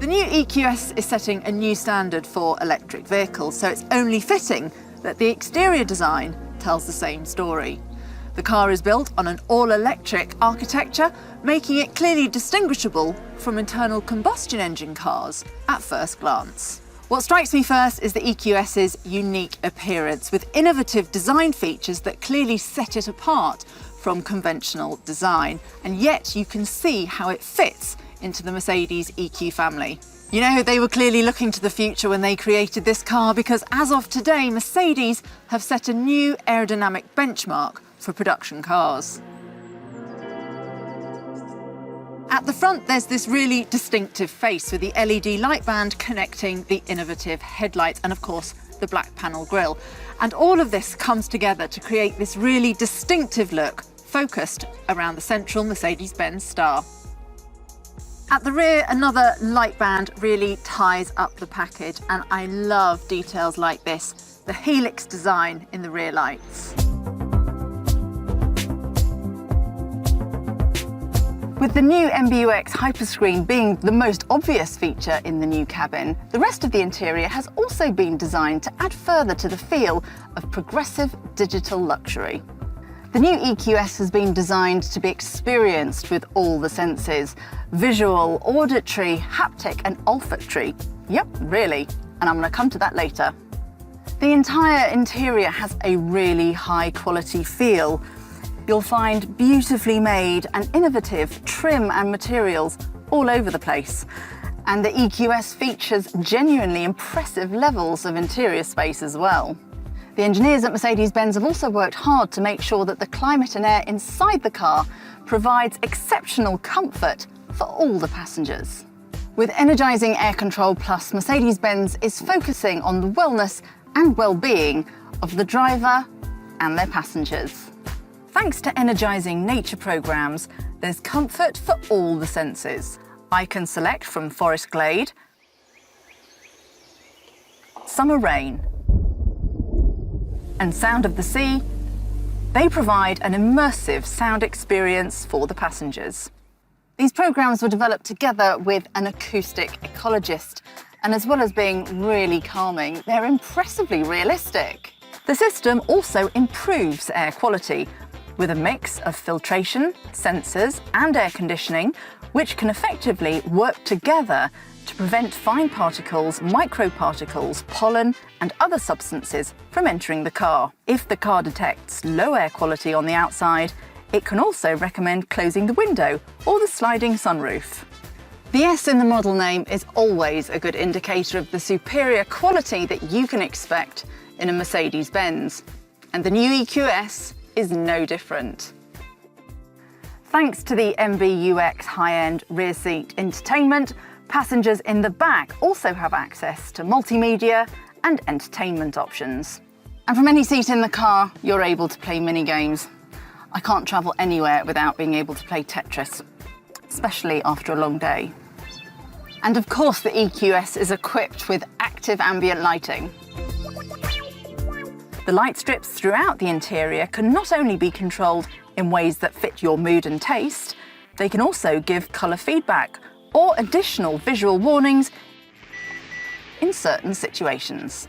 new EQS is setting a new standard for electric vehicles, so it's only fitting that the exterior design tells the same story. The car is built on an all-electric architecture, making it clearly distinguishable from internal combustion engine cars at first glance. What strikes me first is the EQS's unique appearance, with innovative design features that clearly set it apart from conventional design, and yet you can see how it fits into the Mercedes EQ family. You know, they were clearly looking to the future when they created this car, because as of today, Mercedes have set a new aerodynamic benchmark for production cars. At the front, there's this really distinctive face with the LED light band connecting the innovative headlights and, of course, the black panel grille. And all of this comes together to create this really distinctive look focused around the central Mercedes-Benz star. At the rear, another light band really ties up the package, and I love details like this, the helix design in the rear lights. With the new MBUX Hyperscreen being the most obvious feature in the new cabin, the rest of the interior has also been designed to add further to the feel of progressive digital luxury. The new EQS has been designed to be experienced with all the senses: visual, auditory, haptic and olfactory. Yep, really, and I'm going to come to that later. The entire interior has a really high quality feel. You'll find beautifully made and innovative trim and materials all over the place. And the EQS features genuinely impressive levels of interior space as well. The engineers at Mercedes-Benz have also worked hard to make sure that the climate and air inside the car provides exceptional comfort for all the passengers. With Energizing Air Control Plus, Mercedes-Benz is focusing on the wellness and well-being of the driver and their passengers. Thanks to energizing nature programs, there's comfort for all the senses. I can select from forest glade, summer rain, and sound of the sea. They provide an immersive sound experience for the passengers. These programs were developed together with an acoustic ecologist, and as well as being really calming, they're impressively realistic. The system also improves air quality with a mix of filtration, sensors and air conditioning, which can effectively work together to prevent fine particles, microparticles, pollen and other substances from entering the car. If the car detects low air quality on the outside, it can also recommend closing the window or the sliding sunroof. The S in the model name is always a good indicator of the superior quality that you can expect in a Mercedes-Benz, and the new EQS is no different. Thanks to the MBUX high-end rear seat entertainment, passengers in the back also have access to multimedia and entertainment options. And from any seat in the car, you're able to play mini games. I can't travel anywhere without being able to play Tetris, especially after a long day. And of course, the EQS is equipped with active ambient lighting. The light strips throughout the interior can not only be controlled in ways that fit your mood and taste, they can also give colour feedback or additional visual warnings in certain situations.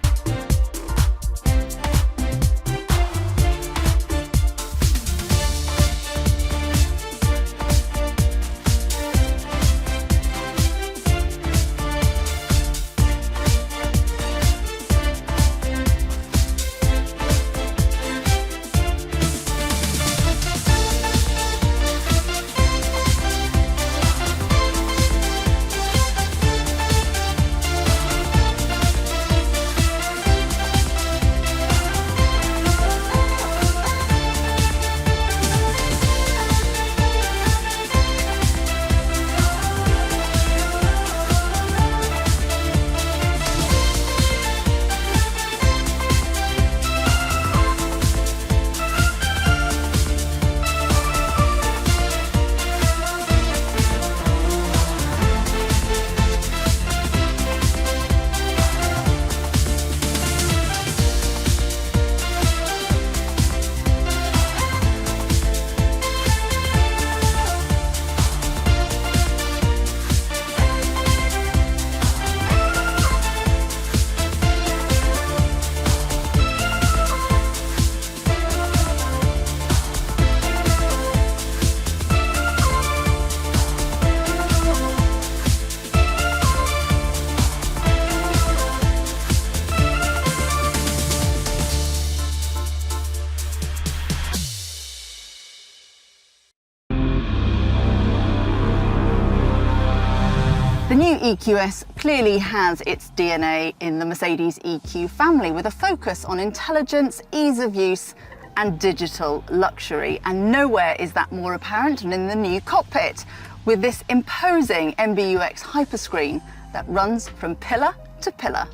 EQS clearly has its DNA in the Mercedes EQ family, with a focus on intelligence, ease of use and digital luxury. And nowhere is that more apparent than in the new cockpit, with this imposing MBUX hyperscreen that runs from pillar to pillar.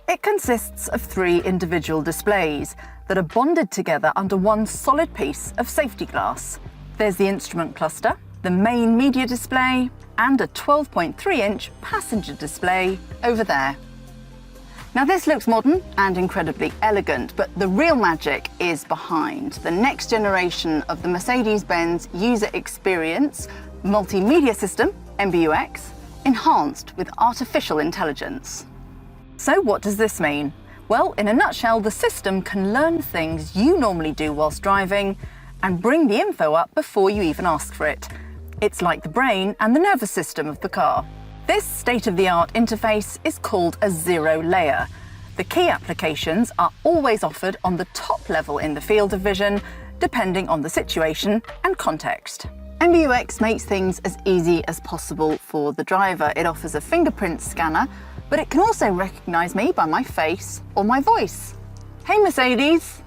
It consists of 3 individual displays that are bonded together under one solid piece of safety glass. There's the instrument cluster, the main media display, and a 12.3-inch passenger display over there. Now this looks modern and incredibly elegant, but the real magic is behind the next generation of the Mercedes-Benz user experience multimedia system, MBUX, enhanced with artificial intelligence. So what does this mean? Well, in a nutshell, the system can learn things you normally do whilst driving and bring the info up before you even ask for it. It's like the brain and the nervous system of the car. This state-of-the-art interface is called a zero layer. The key applications are always offered on the top level in the field of vision, depending on the situation and context. MBUX makes things as easy as possible for the driver. It offers a fingerprint scanner, but it can also recognise me by my face or my voice. Hey Mercedes!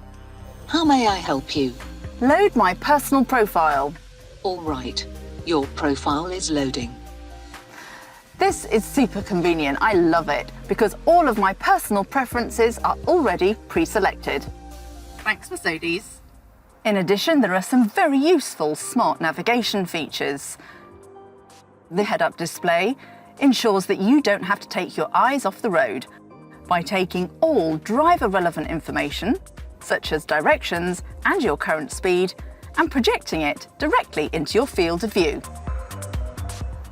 How may I help you? Load my personal profile. All right, your profile is loading. This is super convenient. I love it because all of my personal preferences are already pre-selected. Thanks, Mercedes. In addition, there are some very useful smart navigation features. The head-up display ensures that you don't have to take your eyes off the road by taking all driver-relevant information, such as directions and your current speed, and projecting it directly into your field of view.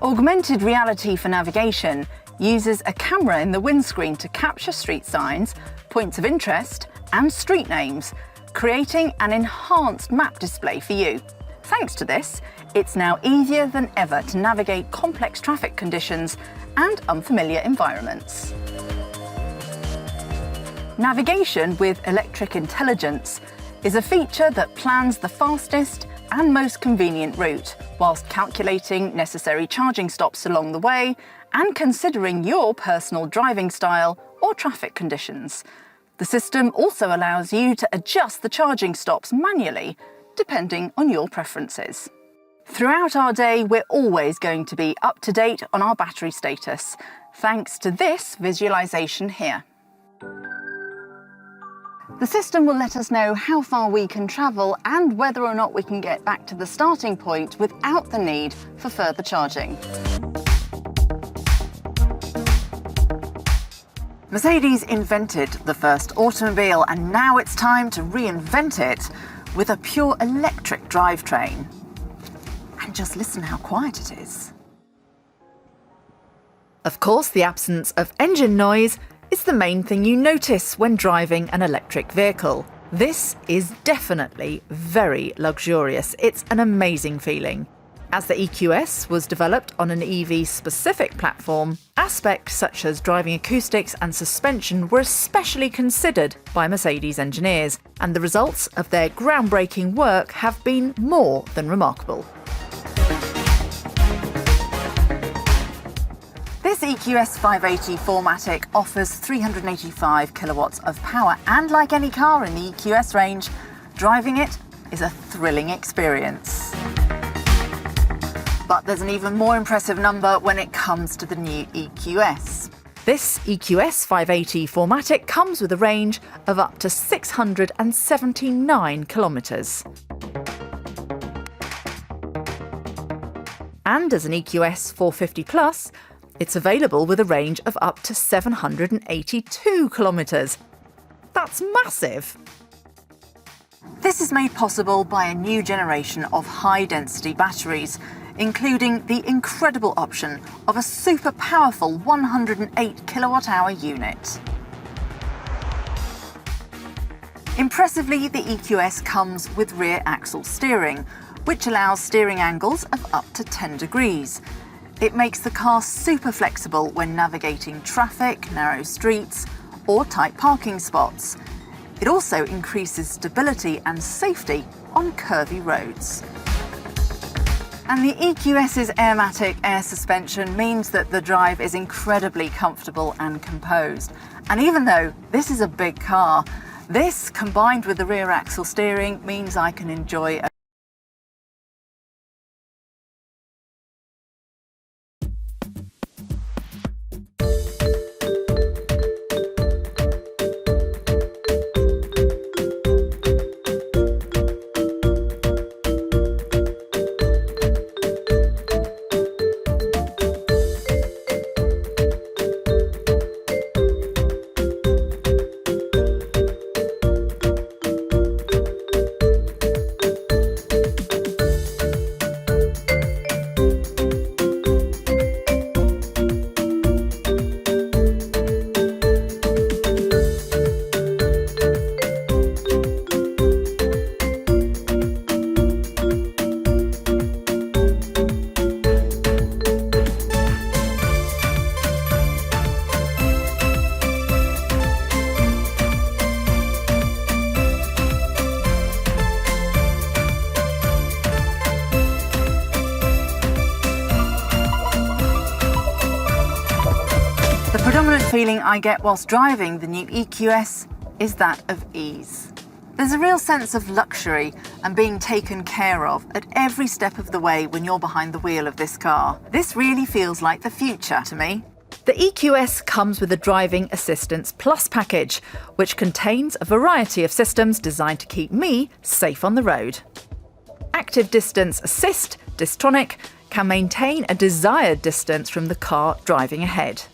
Augmented reality for navigation uses a camera in the windscreen to capture street signs, points of interest, and street names, creating an enhanced map display for you. Thanks to this, it's now easier than ever to navigate complex traffic conditions and unfamiliar environments. Navigation with electric intelligence is a feature that plans the fastest and most convenient route, whilst calculating necessary charging stops along the way and considering your personal driving style or traffic conditions. The system also allows you to adjust the charging stops manually, depending on your preferences. Throughout our day, we're always going to be up to date on our battery status, thanks to this visualization here. The system will let us know how far we can travel and whether or not we can get back to the starting point without the need for further charging. Mercedes invented the first automobile, and now it's time to reinvent it with a pure electric drivetrain. And just listen how quiet it is. Of course, the absence of engine noise is the main thing you notice when driving an electric vehicle. This is definitely very luxurious. It's an amazing feeling. As the EQS was developed on an EV-specific platform, aspects such as driving acoustics and suspension were especially considered by Mercedes engineers, and the results of their groundbreaking work have been more than remarkable. This EQS 580 4MATIC offers 385 kilowatts of power, and like any car in the EQS range, driving it is a thrilling experience. But there's an even more impressive number when it comes to the new EQS. This EQS 580 4MATIC comes with a range of up to 679 kilometres. And as an EQS 450 Plus, it's available with a range of up to 782 kilometres. That's massive! This is made possible by a new generation of high-density batteries, including the incredible option of a super powerful 108 kilowatt-hour unit. Impressively, the EQS comes with rear axle steering, which allows steering angles of up to 10 degrees. It makes the car super flexible when navigating traffic, narrow streets, or tight parking spots. It also increases stability and safety on curvy roads. And the EQS's Airmatic air suspension means that the drive is incredibly comfortable and composed. And even though this is a big car, this combined with the rear axle steering means I can enjoy a The predominant feeling I get whilst driving the new EQS is that of ease. There's a real sense of luxury and being taken care of at every step of the way when you're behind the wheel of this car. This really feels like the future to me. The EQS comes with a Driving Assistance Plus package, which contains a variety of systems designed to keep me safe on the road. Active Distance Assist, Distronic, can maintain a desired distance from the car driving ahead.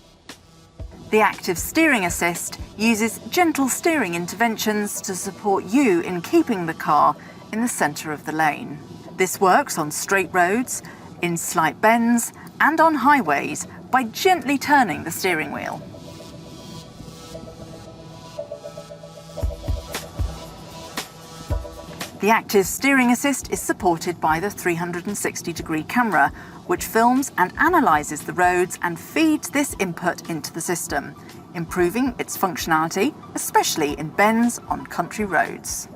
The Active Steering Assist uses gentle steering interventions to support you in keeping the car in the centre of the lane. This works on straight roads, in slight bends, and on highways by gently turning the steering wheel. The Active Steering Assist is supported by the 360-degree camera, which films and analyses the roads and feeds this input into the system, improving its functionality, especially in bends on country roads.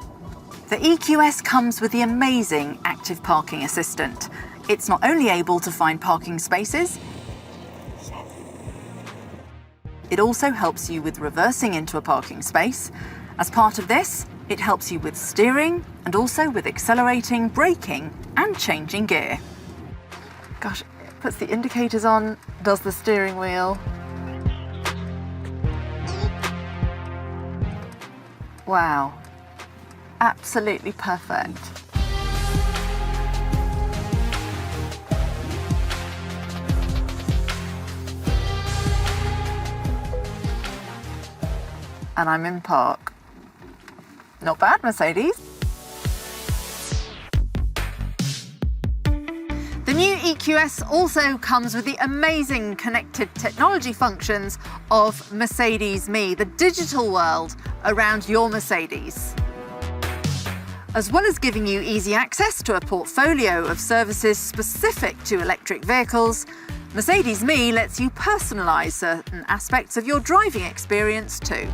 The EQS comes with the amazing Active Parking Assistant. It's not only able to find parking spaces, it also helps you with reversing into a parking space. As part of this, it helps you with steering and also with accelerating, braking and changing gear. Gosh, it puts the indicators on, does the steering wheel. Wow, absolutely perfect. And I'm in park. Not bad, Mercedes. The new EQS also comes with the amazing connected technology functions of Mercedes Me, the digital world around your Mercedes. As well as giving you easy access to a portfolio of services specific to electric vehicles, Mercedes Me lets you personalise certain aspects of your driving experience too.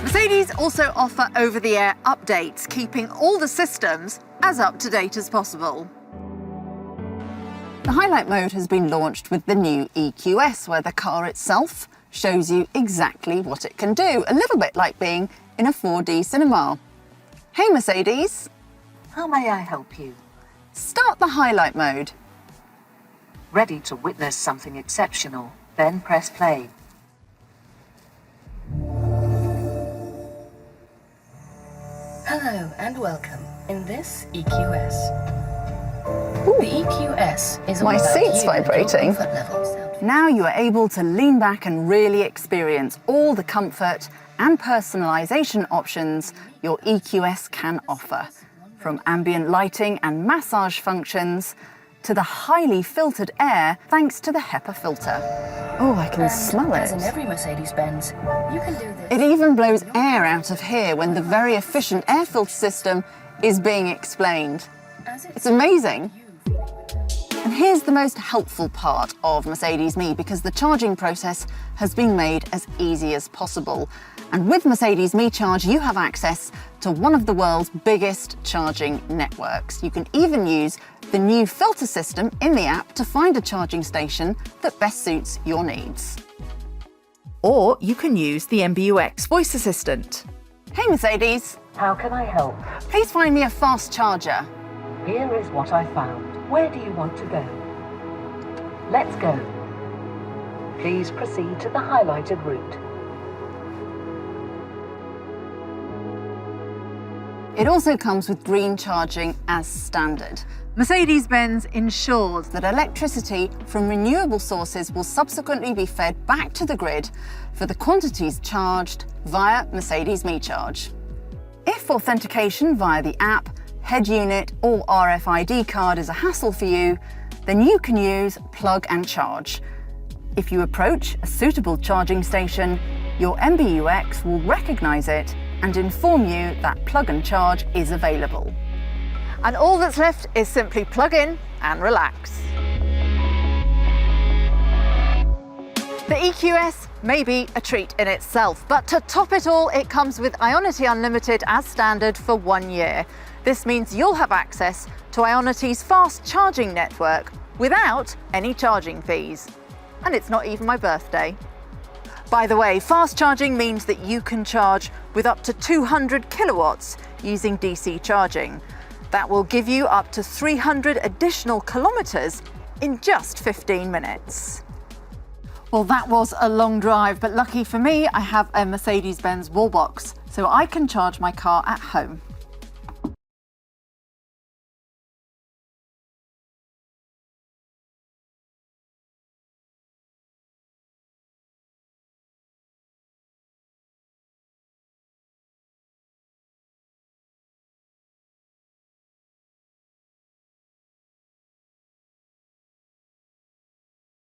Mercedes also offer over-the-air updates, keeping all the systems as up-to-date as possible. The highlight mode has been launched with the new EQS, where the car itself shows you exactly what it can do, a little bit like being in a 4D cinema. Hey Mercedes. How may I help you? Start the highlight mode. Ready to witness something exceptional? Then press play. Hello and welcome in this EQS. The EQS is all My about seat's you and your vibrating. comfort levels. Now you are able to lean back and really experience all the comfort and personalisation options your EQS can offer, from ambient lighting and massage functions to the highly filtered air thanks to the HEPA filter. Oh, I can smell As in it. every Mercedes-Benz, you can do this. It even blows air out of here when the very efficient air filter system is being explained. As It's amazing. you. And here's the most helpful part of Mercedes Me, because the charging process has been made as easy as possible. And with Mercedes Me Charge, you have access to one of the world's biggest charging networks. You can even use the new filter system in the app to find a charging station that best suits your needs. Or you can use the MBUX voice assistant. Hey Mercedes, How can I help? please find me a fast charger. Here is what I found. Where do you want to go? Let's go. Please proceed to the highlighted route. It also comes with green charging as standard. Mercedes-Benz ensures that electricity from renewable sources will subsequently be fed back to the grid for the quantities charged via Mercedes Me Charge. If authentication via the app, head unit or RFID card is a hassle for you, then you can use Plug and Charge. If you approach a suitable charging station, your MBUX will recognise it and inform you that Plug and Charge is available. And all that's left is simply plug in and relax. The EQS may be a treat in itself, but to top it all, it comes with Ionity Unlimited as standard for 1 year. This means you'll have access to Ionity's fast charging network without any charging fees. And it's not even my birthday. By the way, fast charging means that you can charge with up to 200 kilowatts using DC charging. That will give you up to 300 additional kilometres in just 15 minutes. Well, that was a long drive, but lucky for me, I have a Mercedes-Benz wall box, so I can charge my car at home.